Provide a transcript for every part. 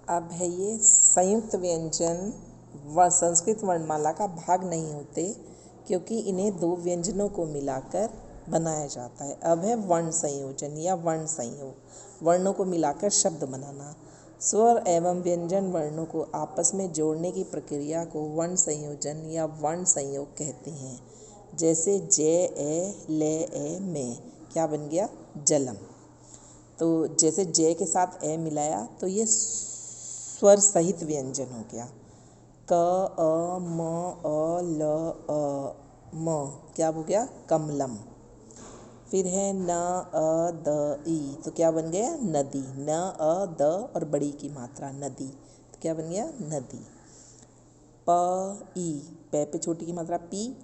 अब है ये संयुक्त व्यंजन व संस्कृत वर्णमाला का भाग नहीं होते क्योंकि इन्हें दो व्यंजनों को मिलाकर बनाया जाता है। अब है वर्ण संयोजन या वर्ण संयोग, वर्णों को मिलाकर शब्द बनाना। स्वर एवं व्यंजन वर्णों को आपस में जोड़ने की प्रक्रिया को वर्ण संयोजन या वर्ण संयोग कहते हैं। जैसे जे ए ले ए में क्या बन गया, जलम। तो जैसे जे के साथ ए मिलाया तो ये स्वर सहित व्यंजन हो गया। क अ म अ ल अ म क्या हो गया, कमलम। फिर है न अ द ई तो क्या बन गया, नदी। न अ द और बड़ी की मात्रा नदी तो क्या बन गया, नदी। प ई पे पे छोटी की मात्रा पी,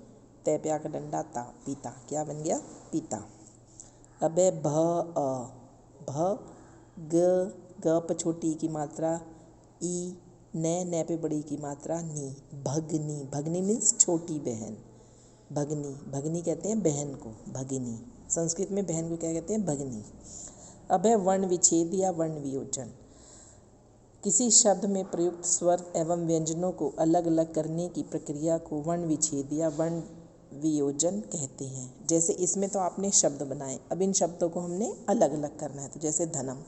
ते पे आकर डंडा ता, पीता क्या बन गया, पीता। अब है भ अ भ ग ग पे छोटी की मात्रा ई, न पे बड़ी की मात्रा नी, भगनी। भगनी मीन्स छोटी बहन, भगनी। भगनी कहते हैं बहन को, भगिनी। संस्कृत में बहन को क्या कहते हैं, भगनी। अब है वर्ण विच्छेद या वर्ण वियोजन। किसी शब्द में प्रयुक्त स्वर एवं व्यंजनों को अलग अलग करने की प्रक्रिया को वर्ण विच्छेद या वर्ण वियोजन कहते हैं। जैसे इसमें तो आपने शब्द बनाए, अब इन शब्दों को हमने अलग अलग करना है। तो जैसे धनम,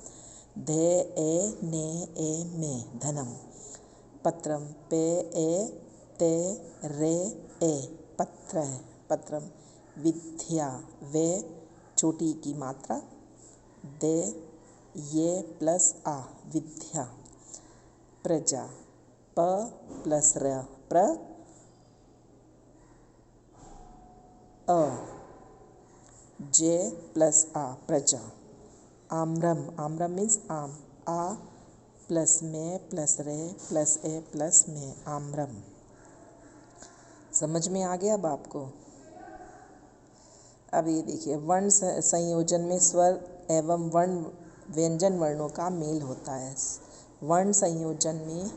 धे ए ने ए में धनम। पत्रम, पे ए ते रे ए पत्र है, पत्रम। विद्या, वे छोटी की मात्रा दे ये प्लस आ, विद्या। प्रजा, प प्लस र, प्र अ, जे प्लस आ, प्रजा। आम्रम, आम्रम मीन्स आम, आ प्लस में प्लस रे प्लस ए प्लस में, आम्रम। समझ में आ गया अब आपको। अब ये देखिए, वर्ण संयोजन में स्वर एवं वर्ण व्यंजन वर्णों का मेल होता है। वर्ण संयोजन में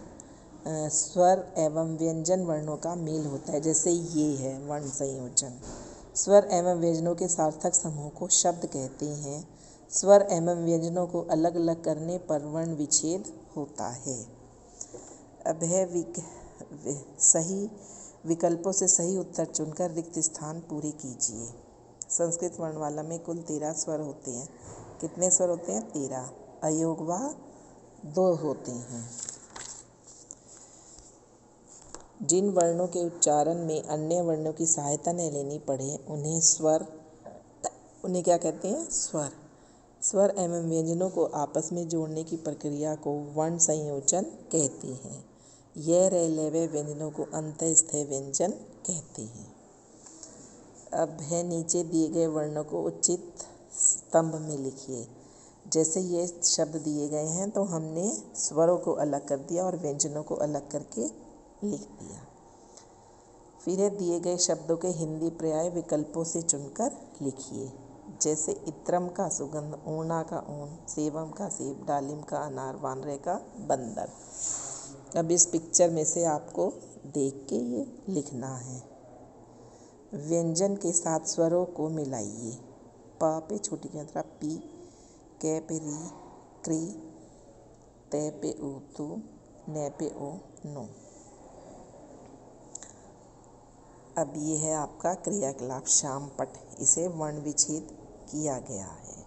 स्वर एवं व्यंजन वर्णों का मेल होता है। जैसे ये है वर्ण संयोजन। स्वर एवं व्यंजनों के सार्थक समूह को शब्द कहते हैं। स्वर एवं व्यंजनों को अलग अलग करने पर वर्ण विच्छेद होता है। अब है सही विकल्पों से सही उत्तर चुनकर रिक्त स्थान पूरे कीजिए। संस्कृत वर्णमाला में कुल 13 स्वर होते हैं। कितने स्वर होते हैं, 13। अयोगवाह 2 होते हैं। जिन वर्णों के उच्चारण में अन्य वर्णों की सहायता न लेनी पड़े उन्हें क्या कहते हैं, स्वर। स्वर एवं व्यंजनों को आपस में जोड़ने की प्रक्रिया को वर्ण संयोजन कहते हैं। यह रे लेवे व्यंजनों को अंतःस्थय व्यंजन कहते हैं। अब है नीचे दिए गए वर्णों को उचित स्तंभ में लिखिए। जैसे ये शब्द दिए गए हैं तो हमने स्वरों को अलग कर दिया और व्यंजनों को अलग करके लिख दिया। फिर है दिए गए शब्दों के हिंदी पर्याय विकल्पों से चुनकर लिखिए। जैसे इत्रम का सुगंध, ऊना का ऊन, सेवम का सेब, डालिम का अनार, वानरे का बंदर। अब इस पिक्चर में से आपको देख के ये लिखना है। व्यंजन के साथ स्वरों को मिलाइए। प पे छोटी की मात्रा पी, कै पे री क्री, ते पे ऊ तू, ने पे ओ नो। अब ये है आपका क्रियाकलाप शाम पट, इसे वर्ण विच्छेद किया गया है।